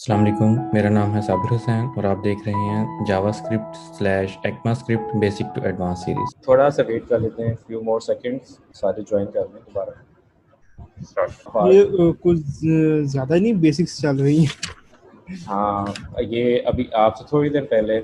अस्सलाम वालेकुम। मेरा नाम है साबिर हुसैन और आप देख रहे हैं JavaScript slash ECMAScript basic to advance series. थोड़ा सा वेट कर लेते हैं, फ्यू मोर सेकंड्स, सारे ज्वाइन कर लें दोबारा। ये स्टार्ट। कुछ ज्यादा नहीं बेसिक्स चल रही हैं। हाँ, ये अभी आपसे थोड़ी देर पहले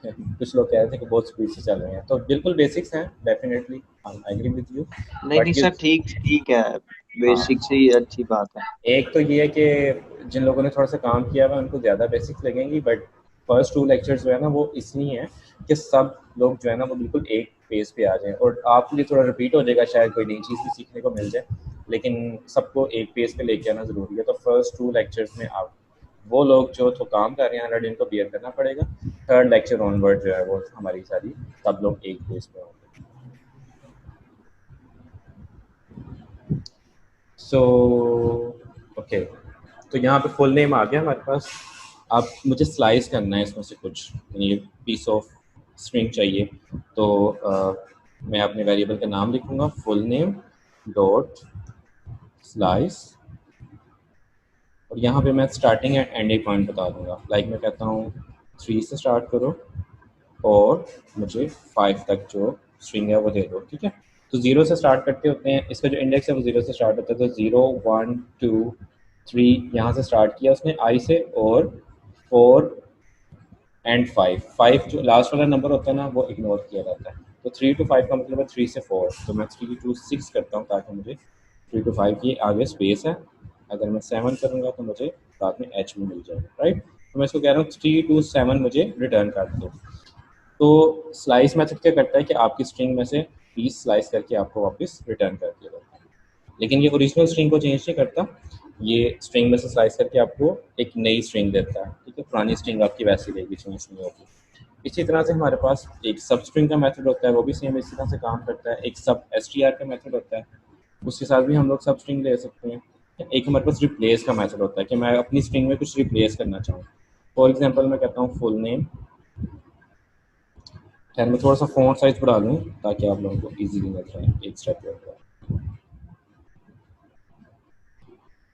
कुछ लोग कह रहे थे कि बहुत स्पीड से चल रहे हैं, तो बिल्कुल बेसिक्स हैं, definitely I agree with you. नहीं नहीं बट सर, ठीक ठीक है। बेसिक से हाँ, ही अच्छी बात है। एक तो ये है कि जिन लोगों ने थोड़ा सा काम किया हुआ है उनको ज़्यादा बेसिक्स लगेंगी, बट फर्स्ट टू लेक्चर्स जो है ना वो इसलिए हैं कि सब लोग जो है ना वो बिल्कुल एक पेज पे आ जाएं, और आपके लिए थोड़ा रिपीट हो जाएगा, शायद कोई नई चीज़ भी सीखने को मिल जाए, लेकिन सबको एक पेज पे लेके आना ज़रूरी है। तो फर्स्ट टू लेक्चर्स में आप वो लोग जो तो काम कर रहे हैं ऑलरेडी उनको बियर करना पड़ेगा। थर्ड लेक्चर ऑनवर्ड जो है वो हमारी सारी सब लोग एक पेज पे होंगे। सो ओके, तो यहाँ पे फुल नेम आ गया हमारे पास। अब मुझे स्लाइस करना है इसमें से कुछ, ये पीस ऑफ स्ट्रिंग चाहिए। तो मैं अपने वेरिएबल का नाम लिखूंगा फुल नेम डॉट स्लाइस, और यहाँ पे मैं स्टार्टिंग एंड एंडिंग पॉइंट बता दूंगा। लाइक मैं कहता हूँ 3 से स्टार्ट करो और मुझे 5 तक जो स्ट्रिंग है वो दे दो, ठीक है। तो 0 से स्टार्ट करते होते हैं, इसका जो इंडेक्स है वो 0 से स्टार्ट होता है, तो 0 1 2 3 यहाँ से स्टार्ट किया उसने आई से, और 4 एंड 5 जो लास्ट वाला नंबर होता है ना वो इग्नोर किया जाता है। तो 3 to 5 का मतलब है 3 से 4, तो मैं 3 to 6 करता हूँ ताकि मुझे 3 to 5 की आगे स्पेस है। अगर मैं 7 करूँगा तो मुझे बाद में एच भी मिल जाएगा, राइट। तो मैं इसको कह रहा हूँ 3 to 7 मुझे रिटर्न कर दो। तो स्लाइस मेथड क्या करता है कि आपकी स्ट्रिंग में से पीस स्लाइस करके आपको वापस रिटर्न कर दिया जाता है, लेकिन ये ओरिजिनल स्ट्रिंग को चेंज नहीं करता। ये स्ट्रिंग में से स्लाइस करके आपको एक नई स्ट्रिंग देता है, ठीक है। पुरानी स्ट्रिंग आपकी वैसी रहेगी, चेंज नहीं होगी। इसी तरह से हमारे पास एक सब स्ट्रिंग का मेथड होता है, वो भी सेम इसी तरह से काम करता है। एक सब str का मेथड होता है, उसके साथ भी हम लोग सब स्ट्रिंग ले सकते हैं। एक हमारे पास रिप्लेस का मेथड होता है कि मैं अपनी स्ट्रिंग में कुछ रिप्लेस करना चाहूँ। फॉर एग्जाम्पल मैं कहता हूँ फुल नेम, खैर मैं थोड़ा सा फ़ॉन्ट साइज बढ़ा लूँ ताकि आप लोगों को ईजीली मिल जाए एक स्टेप के ऊपर।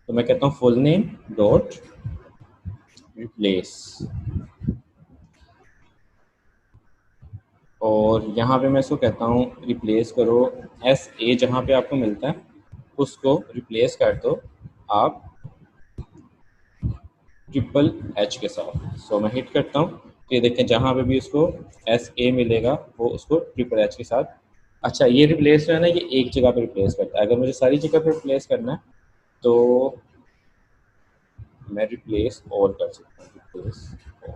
तो मैं कहता हूँ फुल नेम डॉट रिप्लेस, और यहाँ पे मैं इसको कहता हूँ रिप्लेस करो एस ए, जहाँ पे आपको मिलता है उसको रिप्लेस कर दो आप ट्रिपल एच के साथ। सो मैं हिट करता हूँ तो ये देखें जहाँ पे भी उसको एस ए मिलेगा वो उसको ट्रिपल एच के साथ। अच्छा, ये रिप्लेस जो है ना ये एक जगह पे रिप्लेस करता है। अगर मुझे सारी जगह पे रिप्लेस करना है तो मैं रिप्लेस ऑल कर सकता हूँ, रिप्लेस ऑल।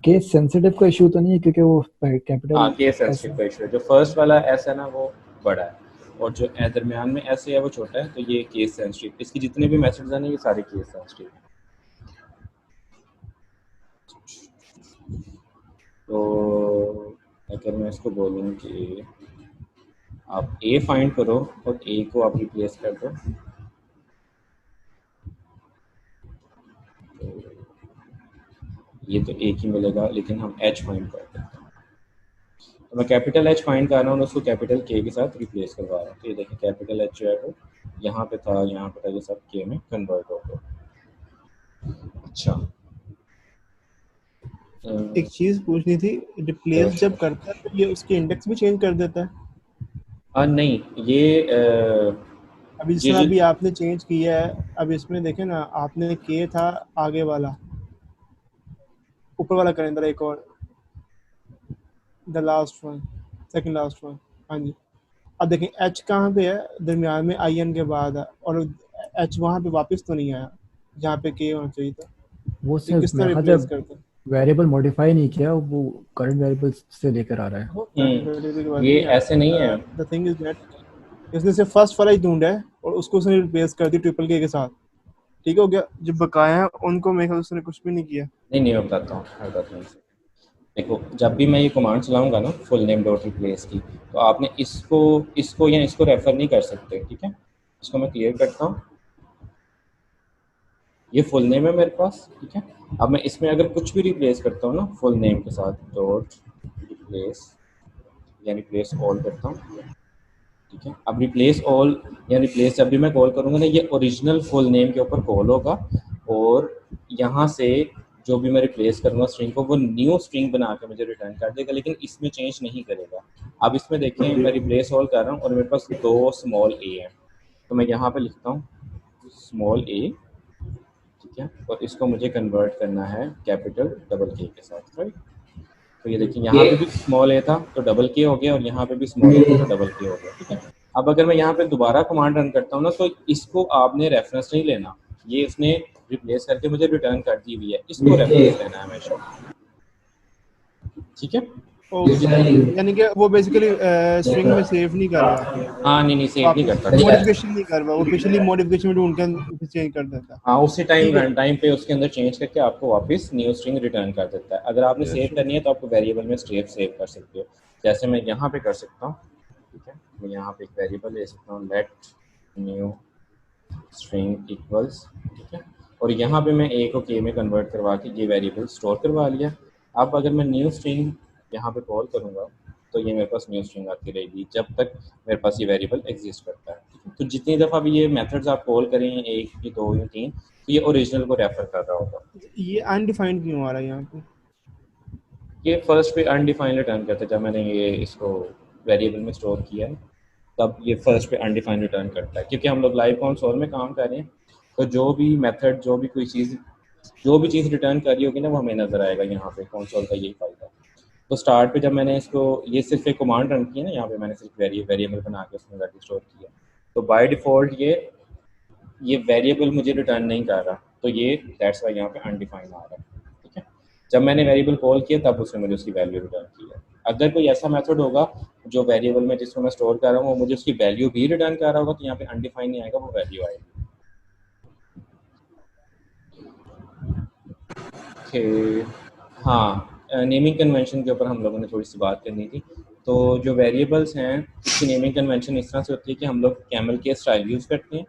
केस सेंसिटिव का इशू तो नहीं है क्योंकि वो कैपिटल हाँ, केस एस सेंसिटिव का इशू है। जो फर्स्ट वाला एस है ना वो बड़ा है, और जो दरमियान में एस है वो छोटा है, तो ये केस सेंसिटिव। इसकी जितने भी मैसेज हैं ना ये सारे केस सेंसिटिव हैं। तो अगर मैं इसको बोलूँ कि आप ए फाइंड करो और ए को आप रिप्लेस कर दो, तो ये तो एक ही मिलेगा, लेकिन हम एच फाइंड कर देते हैं। तो मैं कैपिटल एच फाइंड कर रहा हूँ, उसको कैपिटल के के साथ रिप्लेस करवा रहा हूँ। तो ये देखिए कैपिटल एच जो है वो यहाँ पे था, यहाँ पे था, ये सब के में कन्वर्ट हो गया। अच्छा, एक चीज पूछनी थी, रिप्लेस जब करता है तो ये उसके इंडेक्स भी चेंज कर देता है? नहीं, ये अभी ये जिसमें जो अभी आपने चेंज किया है, अब इसमें देखें ना, आपने के था आगे वाला, ऊपर वाला करें जरा एक और, the last one, second last one. हाँ जी, अब देखें एच कहाँ पे है, दरमियान में आई एन के बाद है, और एच वहाँ पे वापस तो नहीं आया जहाँ पे के होना चाहिए था। वो ये सिर्फ किस तरह मैं रिप्लेस जब करता है? वेरिएबल मॉडिफाई नहीं किया वो करंट वेरिएबल से लेकर आ रहा है। वो वेरिएबल वाला ये नहीं है। ऐसे नहीं है। द थिंग इज दैट इसने सिर्फ फर्स्ट वाला ही ढूंढा है और उसको उसने रिप्लेस कर दी ट्रिपल के साथ। ठीक हो गया, जो बकाया है उनको मेरे ख्याल से उसने कुछ भी नहीं किया। नहीं नहीं, मैं बताता हूँ, मैं बताता हूँ। देखो, जब भी मैं ये कमांड चलाऊंगा ना फुल नेम डॉट रिप्लेस की, तो आपने इसको इसको या इसको रेफर नहीं कर सकते, ठीक है। इसको मैं क्लियर करता हूँ। ये फुल नेम है मेरे पास, ठीक है। अब मैं इसमें अगर कुछ भी रिप्लेस करता हूँ ना फुल नेम के साथ, डॉट रिप्लेस या रिप्लेस ऑल करता हूँ, ठीक है। अब रिप्लेस ऑल या रिप्लेस जब भी मैं कॉल करूँगा ना, ये ओरिजिनल फुल नेम के ऊपर कॉल होगा और यहाँ से जो भी मैं रिप्लेस करूँगा स्ट्रिंग को, वो न्यू स्ट्रिंग बना के मुझे रिटर्न कर देगा, लेकिन इसमें चेंज नहीं करेगा। अब इसमें देखें, मैं रिप्लेस ऑल कर रहा हूँ और मेरे पास 2 स्मॉल ए हैं, तो मैं यहाँ पे लिखता हूँ स्मॉल ए, ठीक है, और इसको मुझे कन्वर्ट करना है कैपिटल डबल के के साथ, राइट। तो ये देखिए यहाँ पे भी स्मॉल ए था तो डबल के हो गया और यहाँ पे भी स्मॉल ए था तो डबल के हो गया, ठीक है। अब अगर मैं यहाँ पे दोबारा कमांड रन करता हूँ ना, तो इसको आपने रेफरेंस नहीं लेना, ये उसने रिप्लेस करके मुझे रिटर्न कर दी हुई है, इसको रेफरेंस लेना है हमेशा, ठीक है। यानी कि वो बेसिकली स्ट्रिंग में सेव नहीं कर रहा, हाँ नहीं सेव नहीं करता, मॉडिफिकेशन नहीं कर रहा, वो पिछली मॉडिफिकेशन में ढूंढ के चेंज कर देता है। हाँ उसी टाइम रन टाइम पे उसके अंदर चेंज करके आपको वापस न्यू स्ट्रिंग रिटर्न कर देता है। अगर आपने सेव करनी है तो आपको वेरिएबल में स्ट्रिंग सेव कर सकते हो, जैसे मैं यहाँ पे कर सकता हूँ, ठीक है। मैं यहाँ पे एक वेरिएबल ले सकता हूँ लेट न्यू स्ट्रिंग इक्वल्स, ठीक है, और यहाँ पे मैं ए को के में कन्वर्ट करवा के ये वेरिएबल स्टोर करवा लिया। अब अगर मैं न्यू स्ट्रिंग यहाँ पे कॉल करूँगा तो ये मेरे पास न्यू स्ट्रिंग आती रहेगी जब तक मेरे पास ये वेरिएबल एग्जिस्ट करता है, ठीक है। तो जितनी दफ़ा भी ये मेथड्स आप कॉल करें, 1 या 2 या 3, तो ये ओरिजिनल को रेफर कर रहा होगा। ये अनडिफाइंड क्यों आ रहा है यहाँ पे? ये फर्स्ट पे अनडिफाइंड रिटर्न करता है, जब मैंने ये इसको वेरिएबल में स्टोर किया है तब ये फर्स्ट पे अनडिफाइंड रिटर्न करता है, क्योंकि हम लोग लाइव कंसोल में काम कर रहे हैं, तो जो भी मेथड जो भी कोई चीज़ जो भी चीज़ रिटर्न कर रही होगी ना, वो हमें नज़र आएगा यहाँ पे। कंसोल का यही फायदा है। तो स्टार्ट पे जब मैंने इसको ये सिर्फ एक कमांड रन की है ना, यहाँ पे मैंने सिर्फ वेरिएबल बना के उसमें वैल्यू स्टोर किया, तो बाय डिफ़ॉल्ट ये वेरिएबल मुझे रिटर्न नहीं कर रहा, तो ये दैट्स वाई यहाँ पे अनडिफाइंड आ रहा है, ठीक है। जब मैंने वेरिएबल कॉल किया तब उसने मुझे उसकी वैल्यू रिटर्न की है। अगर कोई ऐसा मेथड होगा जो वेरिएबल में जिसको मैं स्टोर कर रहा हूँ वो मुझे उसकी वैल्यू भी रिटर्न कर रहा होगा, तो यहाँ पे अनडिफाइंड नहीं आएगा, वो वैल्यू आएगी। हाँ, नेमिंग कन्वेंशन के ऊपर हम लोगों ने थोड़ी सी बात करनी थी। तो जो वेरिएबल्स हैं उसकी नेमिंग कन्वेंशन इस तरह से होती है कि हम लोग कैमल के स्टाइल यूज़ करते हैं।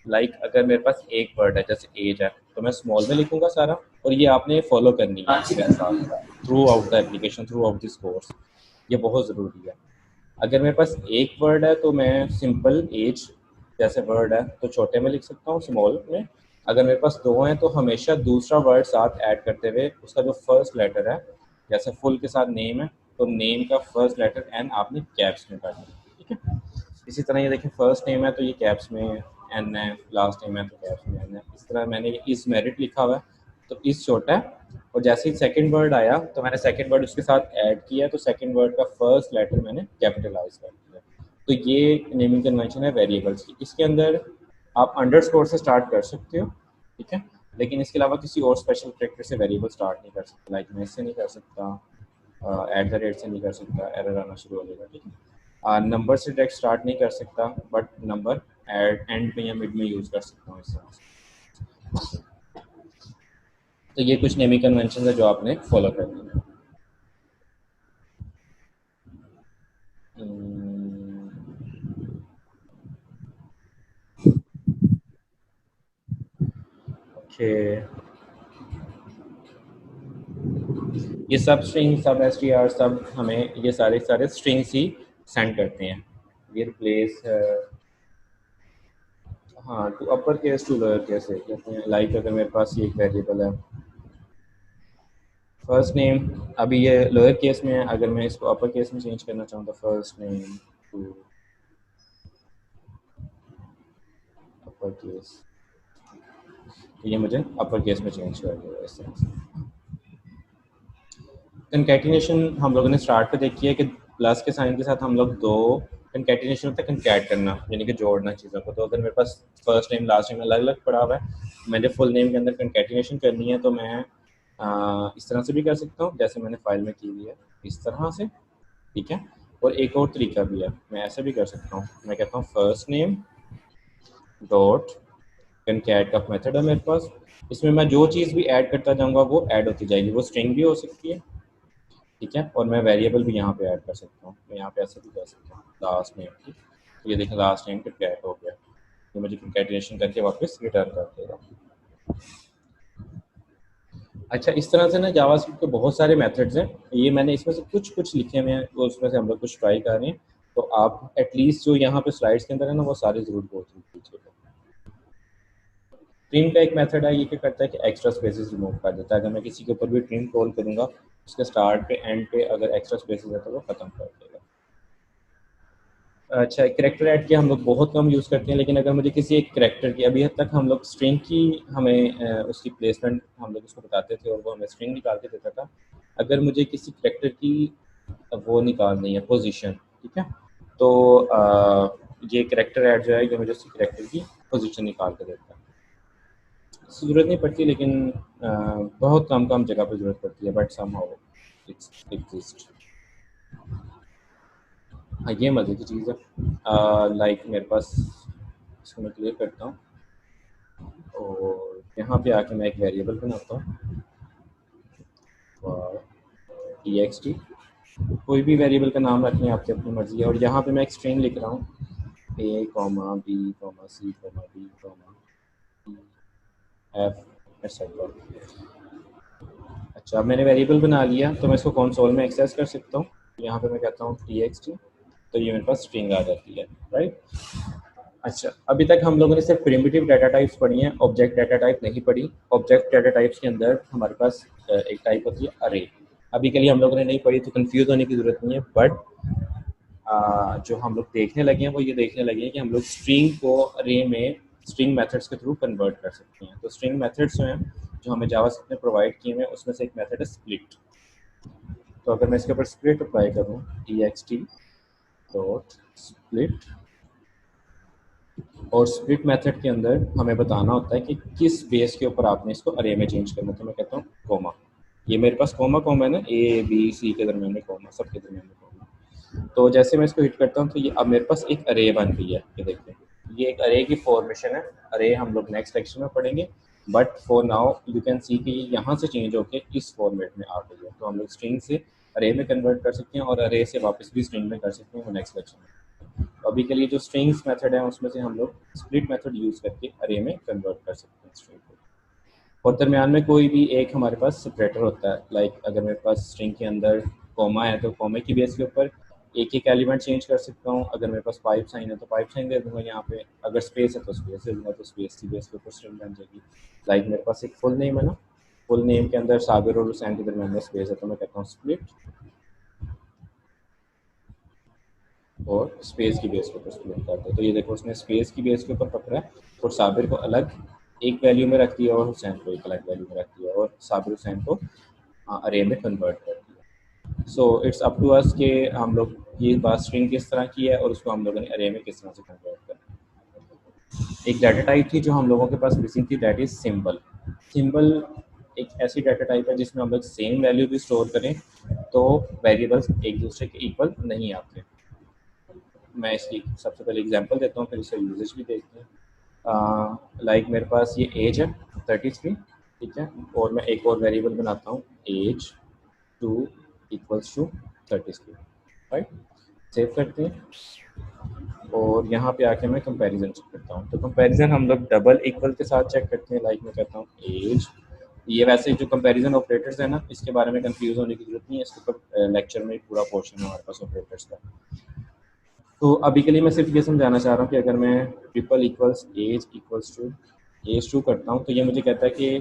लाइक अगर मेरे पास एक वर्ड है जैसे एज है, तो मैं स्मॉल में लिखूंगा सारा, और ये आपने फॉलो करनी है through out the application, through out this course, ये बहुत ज़रूरी है। अगर मेरे पास एक वर्ड है तो मैं सिंपल एज जैसे वर्ड है तो छोटे में लिख सकता हूँ, स्मॉल में। अगर मेरे पास 2 हैं तो हमेशा दूसरा वर्ड साथ ऐड करते हुए उसका जो फर्स्ट लेटर है, जैसे फुल के साथ नेम है तो नेम का फर्स्ट लेटर एन आपने कैप्स में करना है, ठीक है। इसी तरह ये देखें, फर्स्ट नेम है तो ये कैप्स में एन है, लास्ट नेम है तो कैप्स में एन है। इस तरह मैंने इस मेरिट लिखा हुआ है तो इस छोटा है, और जैसे ही सेकंड वर्ड आया तो मैंने सेकंड वर्ड उसके साथ ऐड किया, तो सेकंड वर्ड का फर्स्ट लेटर मैंने कैपिटलाइज कर दिया। तो ये नेमिंग कन्वेंशन है वेरिएबल्स की। इसके अंदर आप अंडरस्कोर से स्टार्ट कर सकते हो, ठीक है, लेकिन इसके अलावा किसी और स्पेशल कैरेक्टर से वेरिएबल स्टार्ट नहीं कर सकते। लाइक मैं इससे नहीं कर सकता, @ से नहीं कर सकता, एरर आना शुरू हो जाएगा, ठीक है। नंबर से डायरेक्ट स्टार्ट नहीं कर सकता, बट नंबर एंड में या मिड में यूज़ कर सकता हूँ इस तरह से। तो ये कुछ नेमिंग कन्वेंशन है जो आपने फॉलो करनी है। ओके, ये सब स्ट्रिंग, सब str, सब हमें ये सारे स्ट्रिंग्स ही सेंड करते हैं। ये रिप्लेस हाँ to upper case to lower case कहते हैं। लाइक अगर मेरे पास ये एक वेरिएबल है फर्स्ट नेम, अभी ये लोअर केस में है, अगर मैं इसको अपर केस में चेंज करना चाहूँ तो first name to upper case, तो ये मुझे अपर केस में चेंज कर देगा इस तरह से। कंकैटिनेशन हम लोगों ने स्टार्ट पे देखी है कि प्लस के साइन के साथ हम लोग 2 कंकैटिनेशन होता है, कंकैट करना यानी कि जोड़ना चीज़ों को। तो अगर मेरे पास फर्स्ट नेम लास्ट नेम अलग अलग पड़ा हुआ है, मैंने फुल नेम के अंदर कंकैटिनेशन करनी है, तो मैं इस तरह से भी कर सकता हूँ जैसे मैंने फाइल में की हुई है, इस तरह से, ठीक है। और एक और तरीका भी है, मैं ऐसे भी कर सकता हूँ। मैं कहता हूँ फर्स्ट नेम डॉट कंकैट का मेथड है मेरे पास, इसमें मैं जो चीज़ भी ऐड करता जाऊँगा वो ऐड होती जाएगी। वो स्ट्रिंग भी हो सकती है, ठीक है, और मैं वेरिएबल भी यहाँ पे ऐड कर सकता हूँ। मैं यहाँ पे ऐसे भी कर सकता हूँ लास्ट नेम की, तो ये देखें लास्ट नेम कंकैट हो गया, तो मुझे कंकैटिनेशन करके वापस रिटर्न कर देगा। अच्छा, इस तरह से ना जावास्क्रिप्ट के बहुत सारे मेथड्स हैं। ये मैंने इसमें से कुछ लिखे हुए हैं, तो उसमें से हम लोग कुछ ट्राई कर रहे हैं। तो आप एटलीस्ट जो यहाँ पे स्लाइड्स के अंदर है ना वो सारे ज़रूर गो थ्रू कीजिएगा। ट्रिम का एक मेथड है, ये क्या करता है कि एक्स्ट्रा स्पेसेस रिमूव कर देता है। अगर मैं किसी के ऊपर भी ट्रिम कॉल करूँगा, उसके स्टार्ट पे एंड पे अगर एक्स्ट्रा स्पेसेस है तो वो ख़त्म कर देगा। अच्छा, करेक्टर ऐड किया हम लोग बहुत कम यूज़ करते हैं, लेकिन अगर मुझे किसी एक करेक्टर की, अभी तक हम लोग स्ट्रिंग की हमें उसकी प्लेसमेंट हम लोग उसको बताते थे और वो हमें स्ट्रिंग निकाल के देता था। अगर मुझे किसी करेक्टर की वो निकालनी है पोजीशन, ठीक है, तो ये करेक्टर ऐड जो है ये मुझे उसी करेक्टर की पोजीशन निकाल के देता है। ज़रूरत नहीं पड़ती, लेकिन बहुत कम कम जगह पर ज़रूरत पड़ती है, बट समहाउ इट्स एग्जिस्ट। हाँ, ये मज़े की चीज़ है। लाइक मेरे पास, इसको मैं क्लियर करता हूँ और यहाँ पे आके मैं एक वेरिएबल बनाता हूँ txt, कोई भी वेरिएबल का नाम रखने आपकी अपनी मर्जी है, और यहाँ पे मैं एक स्ट्रिंग लिख रहा हूँ a, b, c, d, f etc। अच्छा, अब मैंने वेरिएबल बना लिया तो मैं इसको कंसोल में एक्सेस कर सकता हूँ। यहाँ पे मैं कहता हूँ txt, तो ये मेरे पास स्ट्रिंग आ जाती है, राइट। अच्छा, अभी तक हम लोगों ने सिर्फ प्रिमिटिव डाटा टाइप्स पढ़ी हैं, ऑब्जेक्ट डाटा टाइप नहीं पढ़ी। ऑब्जेक्ट डाटा टाइप्स के अंदर हमारे पास एक टाइप होती है अरे। अभी के लिए हम लोगों ने नहीं पढ़ी, तो कंफ्यूज होने की ज़रूरत नहीं है, बट जो हम लोग देखने लगे हैं वो ये देखने लगे हैं कि हम लोग स्ट्रिंग को अरे में स्ट्रिंग मेथड्स के थ्रू कन्वर्ट कर सकते हैं। तो स्ट्रिंग मेथड्स जो हैं जो हमें जावास्क्रिप्ट ने प्रोवाइड किए हैं, उसमें से एक मेथड है स्प्लिट। तो अगर मैं इसके ऊपर स्प्लिट अप्लाई करूँ, txt डॉट स्प्लिट, और स्प्लिट मेथड के अंदर हमें बताना होता है कि किस बेस के ऊपर आपने इसको अरे में चेंज करना है। तो मैं कहता हूँ कोमा, ये मेरे पास कोमा है ना, ए बी सी के दरमियान में कोमा, सब के दरमियान में कोमा। तो जैसे मैं इसको हिट करता हूँ तो ये अब मेरे पास एक अरे बन गई है। ये देखिए, ये एक अरे की फॉर्मेशन है। अरे हम लोग नेक्स्ट लेक्चर में पढ़ेंगे, but for now you can see कि यहाँ से चेंज होकर इस फॉर्मेट में आ गई है। तो हम लोग स्ट्रिंग से अरे में कन्वर्ट कर सकते हैं और अरे से वापस भी स्ट्रिंग में कर सकते हैं, वो नेक्स्ट लेक्चर में। अभी के लिए जो स्ट्रिंग्स मेथड है उसमें से हम लोग स्प्लिट मेथड यूज़ करके अरे में कन्वर्ट कर सकते हैं स्ट्रिंग को। और दरमियान में कोई भी एक हमारे पास सेपरेटर होता है। लाइक अगर मेरे पास स्ट्रिंग के अंदर कॉमा है तो कॉमे की बेस के ऊपर एक एक एलिमेंट चेंज कर सकता हूँ। अगर मेरे पास पाइप साइन है तो पाइप साइन दे दूंगा यहाँ पे। अगर स्पेस है तो स्पेस दे दूंगा, तो स्पेस की बेस के ऊपर स्ट्रिंग बन जाएगी। लाइक मेरे पास एक फुल नेम है ना, फुल नेम के अंदर साबिर और हुसैन के दरमियान में स्पेस है, तो मैं कहता हूँ स्प्लिट और स्पेस की बेस के ऊपर स्प्लिट कर दो। तो ये देखो, उसने स्पेस की बेस के ऊपर पकड़ा है और साबिर को अलग एक वैल्यू में रख दिया और हुसैन को एक अलग वैल्यू में रख दिया, और साबिर हुसैन को अरे में कन्वर्ट कर दिया। So it's up to us कि हम लोग ये बात स्ट्रिंग किस तरह की है और उसको हम लोगों ने अरे में किस तरह से कन्वर्ट करना। एक डाटा टाइप थी जो हम लोगों के पास मिसिंग थी, दैट इज सिंबल। सिंबल एक ऐसी डाटा टाइप है जिसमें हम लोग सेम वैल्यू भी स्टोर करें तो वेरिएबल्स एक दूसरे के इक्वल नहीं आते। मैं इसकी सबसे पहले एग्जांपल देता हूँ, फिर इसका यूजेज भी देखते हैं। लाइक मेरे पास ये एज है 33, ठीक है, और मैं एक और वेरिएबल बनाता हूँ age 2 equals to 33, right. Save करते हैं और यहाँ पे आके मैं कंपैरिजन चेक करता हूँ। तो कंपैरिजन हम लोग डबल इक्वल के साथ चेक करते हैं। लाइक मैं कहता हूँ एज, ये वैसे जो कंपैरिजन ऑपरेटर्स है ना, इसके बारे में कंफ्यूज होने की जरूरत नहीं है, इसके ऊपर लेक्चर में एक पूरा पोर्शन है हमारे पास ऑपरेटर्स का। तो अभी के लिए मैं सिर्फ ये समझाना चाह रहा हूँ कि अगर मैं triple equals age equals to age 2 करता हूँ तो ये मुझे कहता है कि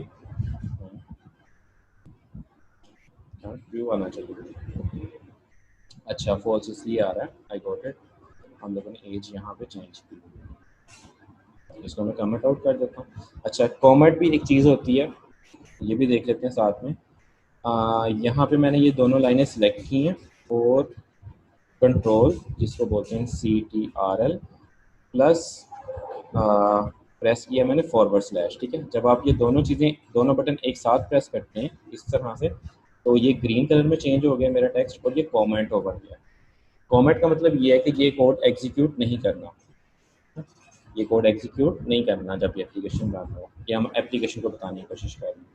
ट्रू आना चाहिए। अच्छा, फॉल्स इसलिए आ रहा है, आई गॉट इट। हम लोगों ने एज यहाँ पे चेंज की, इसको मैं कमेंट आउट कर देता हूँ। अच्छा, कॉमेंट भी एक चीज़ होती है, ये भी देख लेते हैं साथ में। यहाँ पे मैंने ये दोनों लाइनें सिलेक्ट की हैं और कंट्रोल जिसको बोलते हैं CTRL प्लस प्रेस किया मैंने फॉरवर्ड स्लैश, ठीक है। जब आप ये दोनों चीज़ें, दोनों बटन एक साथ प्रेस करते हैं इस तरह से, तो ये ग्रीन कलर में चेंज हो गया मेरा टेक्स्ट और ये कमेंट ओवर गया। कमेंट का मतलब ये है कि ये कोड एग्जीक्यूट नहीं करना, ये कोड एग्जीक्यूट नहीं करना जब ये एप्लीकेशन रन हो, या हम एप्लीकेशन को बताने की कोशिश कर रहे हैं।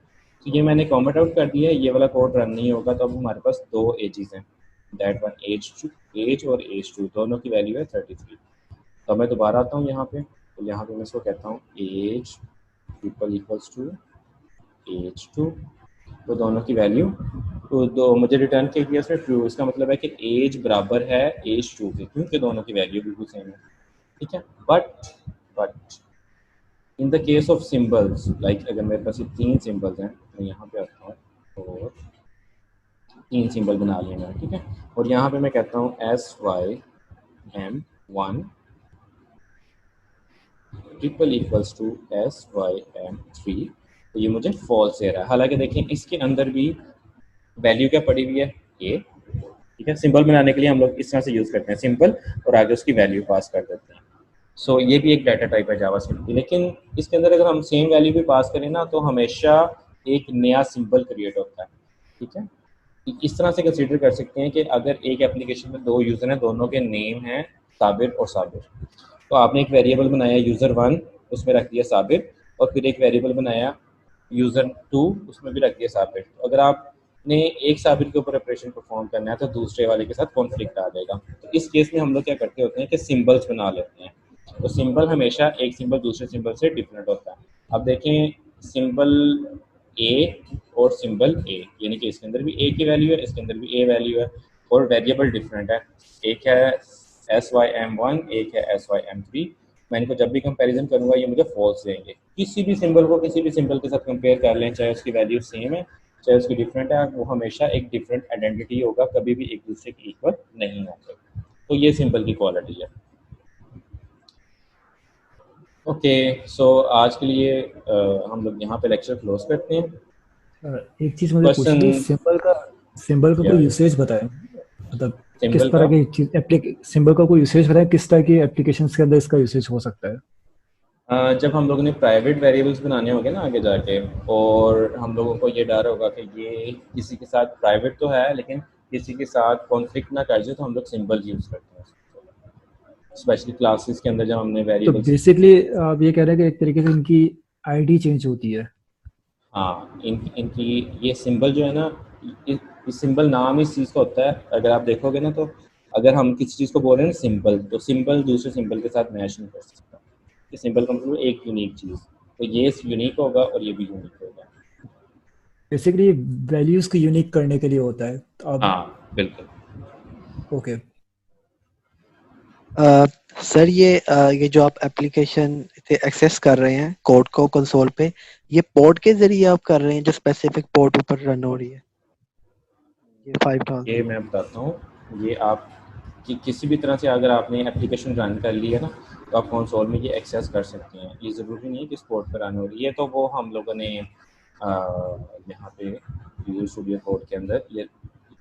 तो ये मैंने कमेंट आउट कर दिया है, ये वाला कोड रन नहीं होगा। तो अब हमारे पास दो एजेस हैं, दैट वन एज और एज 2, दोनों की वैल्यू है 33। तो मैं दोबारा आता हूँ यहाँ पे, तो यहाँ पे मैं इसको कहता हूँ age triple equals to age 2 वो दोनों की वैल्यू तो दो मुझे रिटर्न के दिया उसमें ट्रू, इसका मतलब है कि एज बराबर है एज 2 के, क्योंकि दोनों की वैल्यू बिल्कुल सेम है, ठीक है। But in the case of symbols, like अगर मेरे पास ये 3 सिंबल्स हैं, मैं यहाँ पे आता हूँ और 3 सिंबल बना लिए मैंने, ठीक है। और यहाँ पे मैं कहता हूँ SYM1 triple equals to SYM3, तो ये मुझे फॉल्स दे रहा है। हालांकि देखें इसके अंदर भी वैल्यू क्या पड़ी हुई है ए, ठीक है। सिंबल बनाने के लिए हम लोग इस तरह से यूज़ करते हैं सिंबल और आगे उसकी वैल्यू पास कर देते हैं। सो ये भी एक डाटा टाइप है जावास्क्रिप्ट की, लेकिन इसके अंदर अगर हम सेम वैल्यू भी पास करें ना तो हमेशा एक नया सिंबल क्रिएट होता है, ठीक है। इस तरह से कंसीडर कर सकते हैं कि अगर एक एप्लीकेशन में 2 यूज़र हैं, दोनों के नेम हैं साबिर और साबिर, तो आपने एक वेरिएबल बनाया यूज़र 1, उसमें रख दिया साबिर, और फिर एक वेरिएबल बनाया यूज़र 2, उसमें भी रख दिया साबिर। तो अगर आपने एक साबिर के ऊपर ऑपरेशन परफॉर्म करना है तो दूसरे वाले के साथ कॉन्फ्लिक्ट आ जाएगा। तो इस केस में हम लोग क्या करते होते हैं कि सिंबल्स बना लेते हैं, तो सिंबल हमेशा एक सिंबल दूसरे सिंबल से डिफरेंट होता है। अब देखें सिंबल ए और सिंबल ए, यानी कि इसके अंदर भी ए की वैल्यू है, इसके अंदर भी ए वैल्यू है, और वेरिएबल डिफरेंट है, एक है SYM1, एक है SYM3। मैं इनको जब भी कंपैरिजन करूंगा ये मुझे फॉल्स देंगे। किसी भी सिंबल को किसी भी सिंबल के साथ कंपेयर कर लें, चाहे उसकी वैल्यू सेम है चाहे उसकी डिफरेंट है, वो हमेशा एक डिफरेंट आइडेंटिटी होगा, कभी भी एक दूसरे के इक्वल नहीं होंगे। तो ये सिंबल की क्वालिटी है। ओके, सो आज के लिए हम लोग यहाँ पे लेक्चर क्लोज करते हैं। एक चीज मुझे पूछनी थी, सिंबल का कोई यूसेज बताएं, मतलब किस सिंबल तरह का की चीज, सिंबल का कोई यूसेज बताएं, किस तरह की एप्लीकेशंस के अंदर इसका यूसेज हो सकता है। जब हम लोगों ने प्राइवेट वेरिएबल्स बनाने होंगे ना आगे जाके, और हम लोगों को ये डर होगा कि ये किसी के साथ प्राइवेट तो है लेकिन किसी के साथ कॉन्फ्लिक्ट ना कर जाए, तो हम लोग सिंबल यूज़ करते हैं, स्पेशली क्लासेस के अंदर जब हमने तो वेरिएबल्स। बेसिकली आप ये कह रहे हैं कि एक तरीके से इनकी आईडी चेंज होती है। हाँ, इनकी ये सिंबल जो है ना, ये सिंबल नाम इस चीज़ का होता है। अगर आप देखोगे ना तो अगर हम किसी चीज़ को बोल रहे हैं सिंबल, तो सिंबल दूसरे सिंबल के साथ मैच नहीं कर सकता। ये सिंबल का मतलब एक यूनिक चीज़, तो ये यूनिक होगा और ये भी यूनिक होगा। बेसिकली वैल्यूज को यूनिक करने के लिए होता है। तो अब हाँ बिल्कुल। ओके, सर ये जो आप एप्लीकेशन से एक्सेस कर रहे हैं कोड को कंसोल पे, ये पोर्ट के जरिए आप कर रहे हैं जो स्पेसिफिक पोर्ट ऊपर रन हो रही है, ये 5000? ये मैं बताता हूँ, ये आप किसी भी तरह से अगर आपने एप्लीकेशन रन कर ली है ना, तो आप कंसोल में ये एक्सेस कर सकते हैं। ये ज़रूरी नहीं है कि पोर्ट पर रन हो रही है, तो वो हम लोगों ने यहाँ पे विजुअल स्टूडियो कोड के अंदर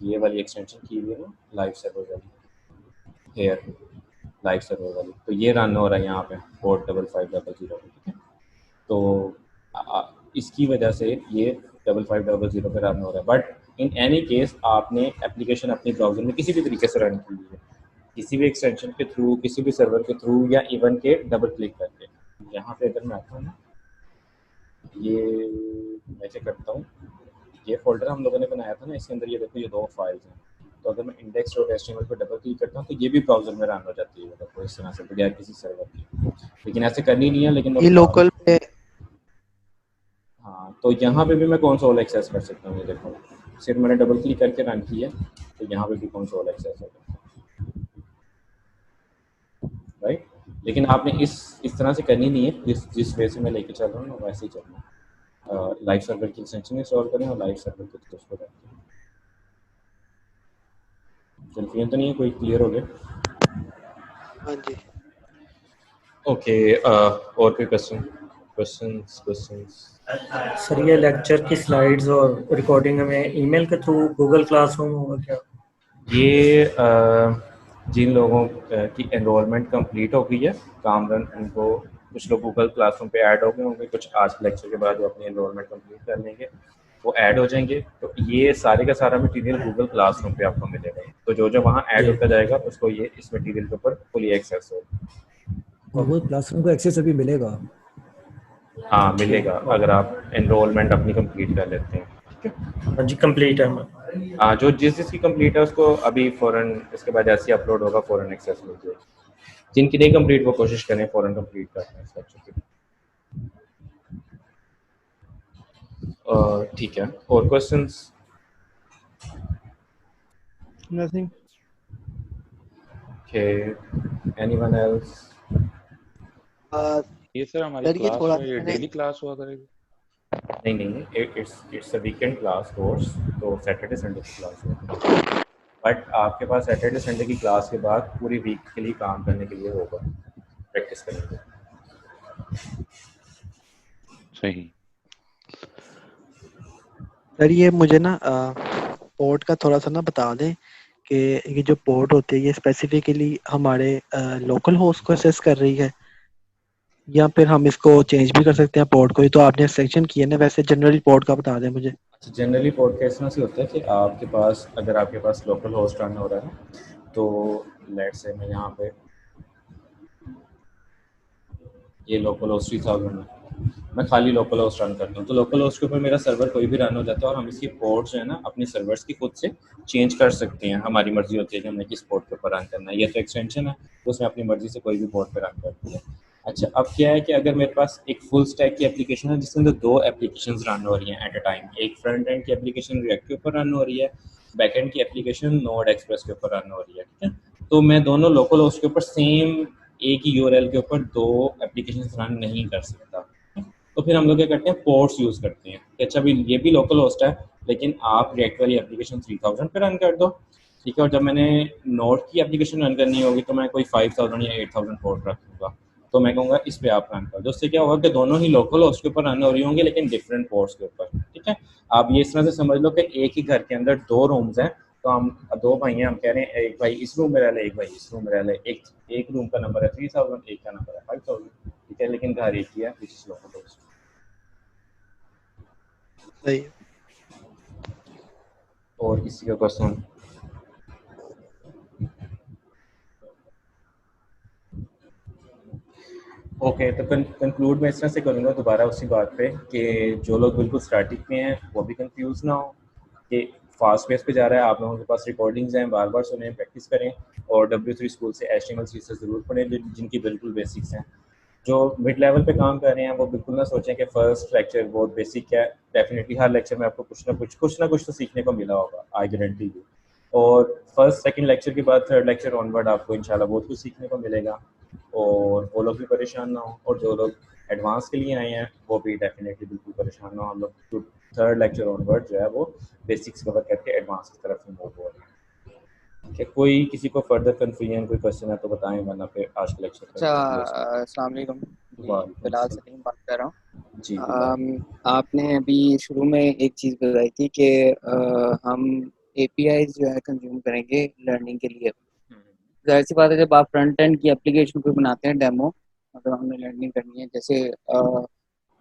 ये वाली एक्सटेंशन की हुई है ना, लाइव सर्वर वाली, हेयर लाइव सर्वर वाली, तो ये रन हो रहा है यहाँ पे पोर्ट 5500 पे, ठीक है। तो इसकी वजह से ये 5500 पे रन हो रहा है। बट इन एनी केस आपने एप्लीकेशन अपने ब्राउज़र में किसी भी तरीके से रन की है, किसी भी एक्सटेंशन के थ्रू, किसी भी सर्वर के थ्रू, या इवन के डबल क्लिक करके। यहाँ पे अगर मैं आता हूँ ना, ये मैं क्या करता हूँ, ये फोल्डर हम लोगों ने बनाया था ना, इसके अंदर ये देखो ये 2 फाइल्स हैं। तो अगर मैं index.html पर डबल क्लिक करता हूँ तो ये भी ब्राउज़र में रन हो जाती है, देखो इस तरह से बगैर किसी सर्वर के। लेकिन ऐसे करनी नहीं है, लेकिन ये लोकल पे हाँ, तो यहाँ पे भी मैं कंसोल एक्सेस कर सकता हूँ। ये देखो सिर्फ मैंने डबल क्लिक करके रन किया, तो यहाँ पे भी कंसोल एक्सेस हो सकता है, राइट। लेकिन आपने इस तरह से करनी नहीं है, जिस वे से मैं लेके चल रहा हूँ ना वैसे ही चलना है। लाइव सर्वर की एक्सटेंशन इंस्टॉल करें और लाइव सर्वर के थ्रू उसको रखें। कन्फ्यूजन तो नहीं है, कोई क्लियर हो गया? हाँ जी। ओके, और कोई क्वेश्चंस? सर ये लेक्चर की स्लाइड्स और रिकॉर्डिंग हमें ईमेल के थ्रू गूगल क्लासरूम होगा क्या? ये जिन लोगों की एनरोलमेंट कंप्लीट हो गई है, कामरान, उनको कुछ लोग गूगल क्लासरूम पे ऐड हो गए होंगे, कुछ आज के लेक्चर के बाद जो अपनी एनरोलमेंट कंप्लीट कर लेंगे वो ऐड हो जाएंगे। तो ये सारे का सारा मटेरियल गूगल क्लासरूम पे आपको मिलेगा, तो जो वहाँ ऐड होता जाएगा उसको ये इस मटेरियल के ऊपर फुली एक्सेस होगा। गूगल क्लासरूम को एक्सेस अभी मिलेगा? हाँ मिलेगा, अगर आप एनरोलमेंट अपनी कंप्लीट कर लेते हैं, ठीक है। हाँ जी, कंप्लीट है। हाँ, जो जिसकी कंप्लीट है उसको अभी फ़ौरन इसके बाद ऐसे ही अपलोड होगा, फ़ौरन एक्सेस मिल जाएगी। जिनकी नहीं कंप्लीट वो कोशिश करें फ़ौरन कंप्लीट करने इस लेक्चर की। ठीक है, और questions? Nothing. Okay, anyone else? ये सर हमारी सर ये क्लास थोड़ा जो है ये मैंने डेली क्लास हुआ करेगी? नहीं, it's a weekend class course, तो सैटरडे संडे की क्लास होगी, बट आपके पास सैटरडे संडे की क्लास के बाद पूरी वीक के लिए काम करने के लिए होगा, प्रैक्टिस करने के लिए। सही। सर ये मुझे ना पोर्ट का थोड़ा सा ना बता दें कि ये जो पोर्ट होती है ये स्पेसिफिकली हमारे लोकल होस्ट को असेस कर रही है या फिर हम इसको चेंज भी कर सकते हैं पोर्ट को ही? तो आपने सेक्शन किया ना, वैसे जनरली पोर्ट का बता दें मुझे। अच्छा, जनरली पॉडकास्ट में से होता है कि आपके पास, अगर आपके पास लोकल होस्ट रन हो रहा है तो लेट्स से मैं यहाँ पे ये लोकल होस्ट 3000 है, मैं खाली लोकल होस्ट रन करता हूँ, तो लोकल होस्ट के ऊपर मेरा सर्वर कोई भी रन हो जाता है और हम इसकी पोर्ट जो है ना अपने सर्वर्स की खुद से चेंज कर सकते हैं। हमारी मर्जी होती है कि हमने किस पोर्ट के ऊपर रन करना है। ये तो एक्सटेंशन है, तो उसमें अपनी मर्जी से कोई भी पोर्ट पे रन करती है। अच्छा, अब क्या है कि अगर मेरे पास एक फुल स्टैक की एप्लीकेशन है जिसके अंदर 2 एप्लीकेशंस रन हो रही हैं एट अ टाइम, एक फ्रंट एंड की एप्लीकेशन रिएक्ट के ऊपर रन हो रही है, बैक एंड की एप्लीकेशन नोड एक्सप्रेस के ऊपर रन हो रही है, ठीक है। तो मैं दोनों लोकल होस्ट के ऊपर सेम एक ही यूआरएल के ऊपर 2 एप्लीकेशंस रन नहीं कर सकता। तो फिर हम लोग क्या करते हैं, पोर्ट्स यूज़ करते हैं कि अच्छा भी ये भी लोकल होस्ट है लेकिन आप रिएक्ट वाली एप्लीकेशन 3000 पे रन कर दो, ठीक है। और जब मैंने नोड की एप्लीकेशन रन करनी होगी तो मैं कोई 5000 या 8000 पोर्ट रखूँगा, तो मैं कहूँगा इस पे आप रन कर दो। उससे क्या होगा कि दोनों ही लोकल होस्ट के ऊपर रन हो रही होंगी लेकिन डिफरेंट पोर्ट्स के ऊपर, ठीक है। आप ये इस तरह से समझ लो कि एक ही घर के अंदर 2 रूम्स हैं, तो हम 2 भाई हैं, हम कह रहे हैं एक भाई इस रूम में रह ले, एक भाई इस रूम में रह ले, एक रूम का नंबर है 3000, एक का नंबर है 5000, ठीक है, लेकिन घर एक ही है, विच इज लोकल होस्ट। सही है। और किसी का क्वेश्चन? ओके, तो कंक्लूड मैं इस तरह से करूँगा दोबारा उसी बात पे कि जो लोग बिल्कुल स्टार्टिंग में हैं वो भी कंफ्यूज ना हो कि फास्ट पेस पे जा रहा है। आप लोगों के पास रिकॉर्डिंग्स हैं, बार बार सुने, प्रैक्टिस करें, और W3 स्कूल से HTML CSS ज़रूर पढ़ें जिनकी बिल्कुल बेसिक्स हैं। जो मिड लेवल पे काम कर रहे हैं वो बिल्कुल ना सोचें कि फर्स्ट लेक्चर बहुत बेसिक है, डेफिनेटली हर लेक्चर में आपको कुछ ना कुछ तो सीखने को मिला होगा, आई गारंटी यू। और फर्स्ट सेकंड लेक्चर के बाद थर्ड लेक्चर ऑनवर्ड आपको इंशाल्लाह बहुत कुछ सीखने को मिलेगा, और वो लोग भी परेशान ना हो, और जो लोग एडवांस के लिए आए हैं वो भी डेफिनेटली बिल्कुल परेशान ना हो। हम लोग थर्ड लेक्चर ऑनवर्ड जो है वो बेसिक्स कवर करके एडवांस की तरफ मूव हो रहे हैं। कि कोई किसी को फर्दर कंफ्यूजन, कोई क्वेश्चन है तो बताएं, वरना फिर आज का लेक्चर अच्छा, अस्सलाम वालेकुम, बिलाल सलीम बात कर रहा हूँ। जी आपने अभी शुरू में एक चीज़ बताई थी कि हम APIs जो है कंज्यूम करेंगे लर्निंग के लिए। जाहिर सी बात है, जब आप फ्रंट एंड की एप्लीकेशन को बनाते हैं डेमो, अगर हमने लर्निंग करनी है, जैसे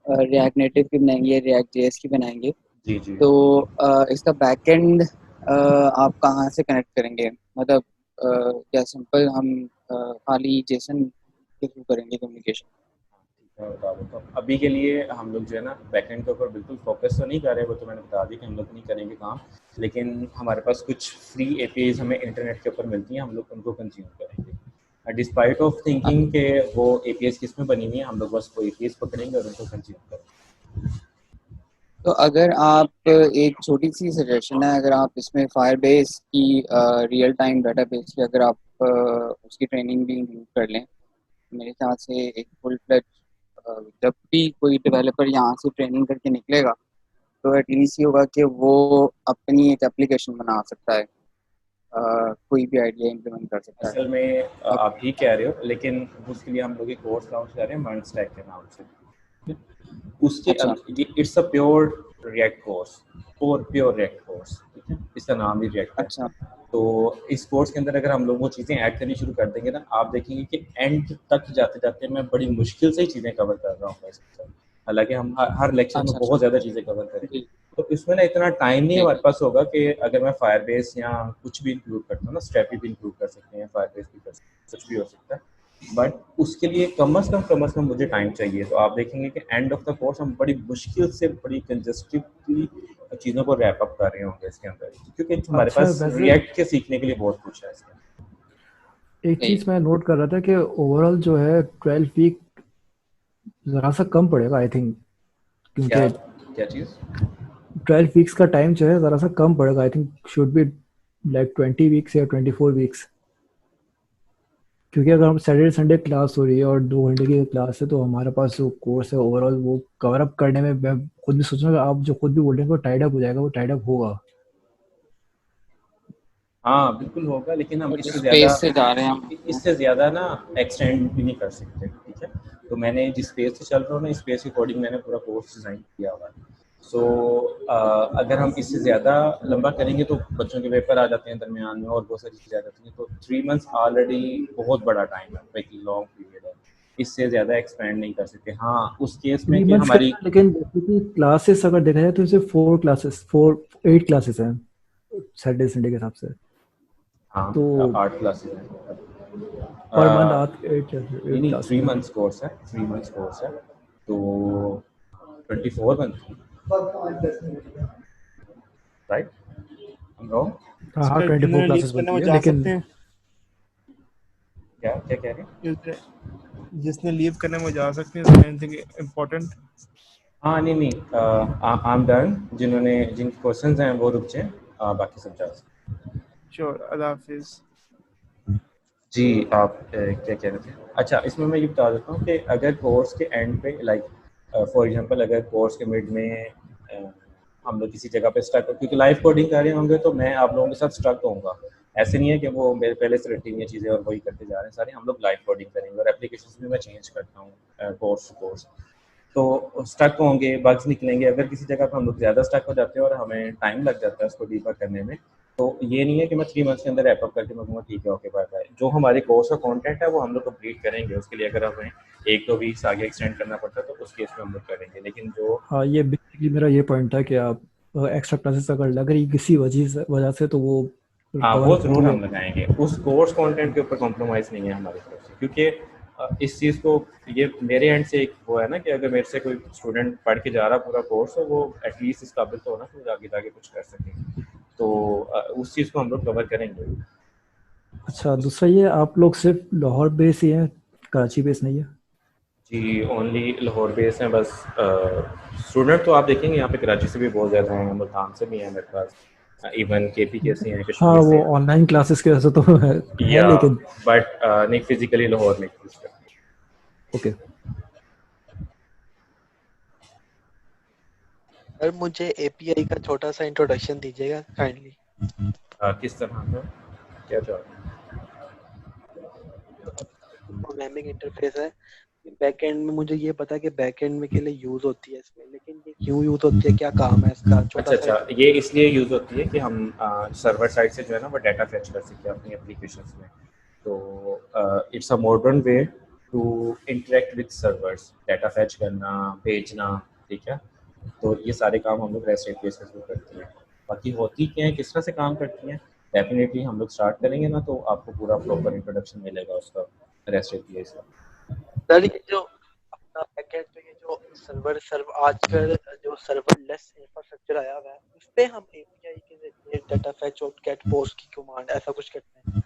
रिएक्ट नेटिव की बनाएंगे, रिएक्ट JS की बनाएंगे, जी जी तो इसका बैक एंड आप कहाँ से कनेक्ट करेंगे? मतलब क्या सिंपल हम खाली जेसन के थ्रू करेंगे कम्युनिकेशन? मैं बता देता हूँ। अभी के लिए हम लोग जो है ना बैकएंड के ऊपर बिल्कुल फोकस तो नहीं कर रहे, वो तो मैंने बता दी कि हम लोग नहीं करेंगे काम, लेकिन हमारे पास कुछ फ्री APIs हमें इंटरनेट के ऊपर मिलती हैं, हम लोग उनको कंज्यूम करेंगे। डिस्पाइट ऑफ थिंकिंग के वो APIs किस में बनी हुई हैं, हम लोग बस वो APIs पकड़ेंगे और उनको कंज्यूम करेंगे। तो अगर आप, एक छोटी सी सजेशन है, अगर आप इसमें फायरबेस की रियल टाइम डाटाबेस की अगर आप उसकी ट्रेनिंग भी इंक्लूड कर लें, मेरे ख्याल से एक फुल फ्लेज, जब भी कोई डेवलपर यहाँ से ट्रेनिंग करके निकलेगा तो एटलीस्ट ये होगा कि वो अपनी एक एप्लीकेशन बना सकता है, कोई भी आइडिया इम्प्लीमेंट कर सकता है। असल में आप ठीक कह रहे हो, लेकिन उसके लिए हम लोग एक कोर्स लॉन्च कर रहे हैं मर्न स्टैक के नाम से। उसके अच्छा। It's a pure react course, pure react course, ठीक है, इसका नाम ही रिएक्ट है। अच्छा। तो इस कोर्स के अंदर अगर हम लोग वो चीज़ें ऐड करनी शुरू कर देंगे ना, आप देखेंगे कि एंड तक जाते जाते मैं बड़ी मुश्किल से ही चीज़ें कवर कर रहा हूँ इसके साथ, हालांकि हम हर लेक्चर में अच्छा। बहुत ज़्यादा चीज़ें कवर करेंगे। जी तो इसमें ना इतना टाइम नहीं जी हमारे पास होगा कि अगर मैं फायरबेस या कुछ भी इंक्लूड करता हूँ ना, स्ट्रैपी भी इंक्लूड कर सकते हैं, फायरबेस भी कर सकते हैं, कुछ भी हो सकता है, बट उसके लिए कम अज़ कम मुझे टाइम चाहिए। तो आप देखेंगे कि एंड ऑफ द कोर्स हम बड़ी मुश्किल से, बड़ी कंजस्टिवली चीज़ों को रैप अप कर रहे होंगे इसके अंदर, क्योंकि हमारे अच्छा, पास वैसे रिएक्ट के सीखने के लिए बहुत कुछ है इसमें। एक जी। चीज मैं नोट कर रहा था कि ओवरऑल जो है 12 वीक जरा सा कम पड़ेगा आई थिंक, क्या क्योंकि क्या चीज़? 12 वीक्स का टाइम जो है ज़रा सा कम पड़ेगा, I think should be like 20 weeks या 24 वीक्स, क्योंकि अगर हम सैटरडे संडे क्लास हो रही है और 2 घंटे की क्लास है तो हमारे पास जो कोर्स है ओवरऑल वो कवर अप करने में मैं खुद भी सोच रहा हूँ, आप जो खुद भी बोल रहे हैं वो टाइड अप हो जाएगा, वो टाइड अप होगा। हाँ बिल्कुल होगा, लेकिन हम कुछ स्पेस से जा रहे हैं हम। इससे ज़्यादा ना एक्सटेंड भी नहीं कर सकते, ठीक है। तो मैंने जिस स्पेस से चल रहा हूँ ना, इस स्पेस के अकॉर्डिंग मैंने पूरा कोर्स डिज़ाइन किया हुआ है। सो अगर हम इससे ज़्यादा लंबा करेंगे तो बच्चों के पेपर आ जाते हैं दरमियान में और बहुत सारी चीज़ें आ जाती हैं। तो 3 मंथ्स ऑलरेडी बहुत बड़ा टाइम है, एक लॉन्ग पीरियड है, इससे ज़्यादा एक्सपेंड नहीं कर सकते। हाँ उस केस में 3 कि मंथ्स का हमारी है, लेकिन जैसे कि क्लासेस अगर देखा जाए तो इसे 8 क्लासेस हैं सैटरडे संडे के हिसाब से, हाँ तो 8 क्लासेस हैं। पर मंथ अ, आप 8 नहीं क्लासेस 3 हैं। मंथ्स कोर्स है, 3 मंथ्स कोर्स है, तो 24 मंथ, राइट? I'm wrong? हाँ हाँ सर 24 जिन्होंने लीव क्लासेस करने बनती वो है, जा लेकिन सकते हैं, क्या क्या कह रहे हैं? जिसने लीव करने वो जा सकते हैं, एनीथिंग इम्पोर्टेंट? हाँ नहीं नहीं, आई एम डन, जिनके क्वेश्चंस हैं वो रुक जाएं, बाकी सब जा सकते हैं। श्योर, अल्लाह हाफिज। जी आप क्या कह रहे थे? अच्छा, इसमें मैं ये बता देता हूँ कि अगर कोर्स के एंड पे लाइक फॉर एग्जांपल अगर कोर्स के मिड में हम लोग किसी जगह पे स्टक, क्योंकि लाइव कोडिंग कर रहे होंगे तो मैं आप लोगों के साथ स्टक होऊंगा। ऐसे नहीं है कि वो मेरे पहले से रटी हुई हैं चीज़ें और वही करते जा रहे हैं सारे, हम लोग लाइव कोडिंग करेंगे और एप्लीकेशन भी मैं चेंज करता हूँ कोर्स टू कोर्स। तो स्टक होंगे, बग्स निकलेंगे, अगर किसी जगह पर हम लोग ज़्यादा स्टक हो जाते हैं और हमें टाइम लग जाता है उसको डीबग करने में, तो ये नहीं है कि मैं 3 मंथ्स के अंदर रैप अप करके मैं कहूँगा ठीक है ओके बाय बाय। जो हमारे कोर्स का कंटेंट है वो हम लोग कंप्लीट करेंगे, उसके लिए अगर हमें 1-2 वीक्स आगे एक्सटेंड करना पड़ता है तो उस केस में हम लोग करेंगे, लेकिन जो हाँ ये बेसिकली मेरा ये पॉइंट था कि आप एक्स्ट्रा क्लासेस अगर लग रही किसी वजह से तो वो हाँ कवर वो अप ज़रूर होंगे। हम लगाएंगे, उस कोर्स कंटेंट के ऊपर कॉम्प्रोमाइज़ नहीं है हमारी तरफ से, क्योंकि इस चीज़ को ये मेरे एंड से एक वो है ना कि अगर मेरे से कोई स्टूडेंट पढ़ के जा रहा पूरा कोर्स तो वो एटलीस्ट इस काबिल तो होना कि वो आगे जाके कुछ कर सके, तो उस चीज़ को हम लोग कवर करेंगे। अच्छा दूसरा ये आप लोग सिर्फ लाहौर बेस ही हैं, कराची बेस नहीं है? जी ओनली लाहौर बेस हैं बस। स्टूडेंट तो आप देखेंगे यहाँ पे कराची से भी बहुत ज़्यादा हैं, मुल्तान से भी हैं मेरे पास, इवन KP से हैं, हाँ कश्मीर से वो हैं, ऑनलाइन क्लासेस की वजह से तो है या लेकिन बट नहीं फिजिकली लाहौर में यूज़ करते हैं। ओके। सर मुझे एपीआई का छोटा सा इंट्रोडक्शन दीजिएगा काइंडली। किस तरह का क्या चाह रहे हैं? प्रोग्रामिंग इंटरफेस है, बैकएंड में मुझे ये पता है कि बैकएंड में के लिए यूज होती है इसमें, लेकिन ये क्यों यूज होती है, क्या काम है इसका, छोटा अच्छा सा अच्छा, ये इसलिए यूज़ होती है कि हम सर्वर साइड से जो है ना वो डाटा फेच कर सकते हैं अपनी एप्लीकेशंस में। तो it's a modern way to interact with servers, data fetch करना, भेजना, ठीक है। तो ये सारे काम हम लोग रेस्ट एपीआई के थ्रू करते हैं। बाकी होती क्या है, किस तरह से काम करती हैं, डेफिनेटली हम लोग स्टार्ट करेंगे ना तो आपको पूरा प्रॉपर इंट्रोडक्शन मिलेगा उसका रेस्ट एपीआई से। सर ये जो अपना बैकएंड पे ये जो सर्वर आजकल जो सर्वरलेस इंफ्रास्ट्रक्चर आया हुआ है, उस पे हम एपीआई के जरिए डाटा फेच और गेट पोस्ट की कमांड ऐसा कुछ करते हैं?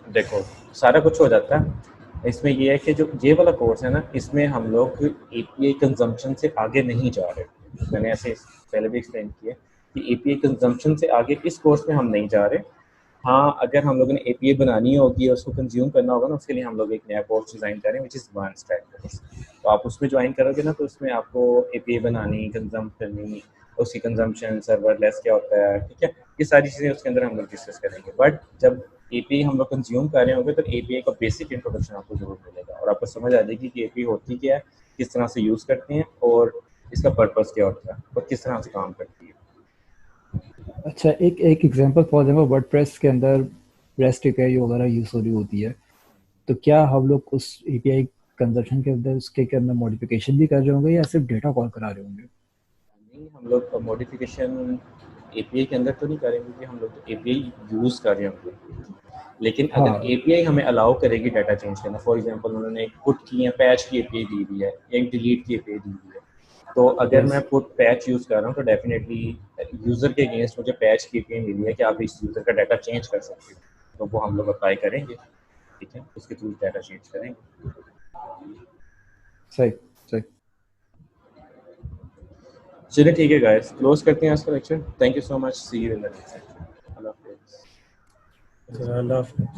देखो सारा कुछ हो जाता है इसमें, ये है कि जो ये वाला कोर्स है ना इसमें हम लोग एपीआई कंजम्पशन से आगे नहीं जा रहे। मैंने ऐसे पहले भी एक्सप्लेन किया कि एपीआई कंजम्पशन से आगे इस कोर्स में हम नहीं जा रहे। हाँ अगर हम लोगों ने एपीआई बनानी होगी और उसको कंज्यूम करना होगा ना, उसके लिए हम लोग एक नया कोर्स डिज़ाइन करें which is advance type course. तो आप उसमें ज्वाइन करोगे ना तो उसमें आपको एपीआई बनानी, कंज्यूम करनी, उसकी कंजम्पशन, सर्वरलेस क्या होता है, ठीक है, ये सारी चीज़ें उसके अंदर हम लोग डिस्कस करेंगे। बट जब एपीआई हम लोग कंज्यूम कर रहे होंगे तो एपीआई का बेसिक इंट्रोडक्शन आपको ज़रूर मिलेगा और आपको समझ आ जाएगी कि एपीआई होती क्या है, किस तरह से यूज़ करते हैं और इसका पर्पस क्या होता है और किस तरह से काम करती है। अच्छा एक एक एग्जांपल फॉर एग्जांपल वर्डप्रेस के अंदर रेस्ट एपीआई वगैरह यूज हो रही होती है, तो क्या हम लोग उस एपीआई कंजप्शन के अंदर उसके अंदर मॉडिफिकेशन भी कर रहे होंगे या सिर्फ डेटा कॉल करा रहे होंगे? नहीं हम लोग मॉडिफिकेशन एपीआई के अंदर तो नहीं करेंगे क्योंकि हम लोग तो एपीआई यूज़ कर रहे होंगे, लेकिन हाँ अगर एपीआई हमें अलाउ करेगी डाटा चेंज करना, फॉर एग्जांपल उन्होंने एक पुट की या पैच की एपीआई दी हुई है, एक डिलीट की एपीआई दी हुई है, तो अगर यस मैं पुट पैच यूज़ कर रहा हूँ तो डेफिनेटली यूज़र के अगेंस्ट मुझे पैच की एपीआई मिली है कि आप इस यूज़र का डाटा चेंज कर सकते हो, तो वो हम लोग अप्लाई करेंगे, ठीक है, उसके थ्रू डाटा चेंज करेंगे। सही सही। चलिए ठीक है गाइस, क्लोज करते हैं आज का lecture. Thank you so much, see you in the next lecture. अल्लाह हाफिज़। अल्लाह हाफ़िज़।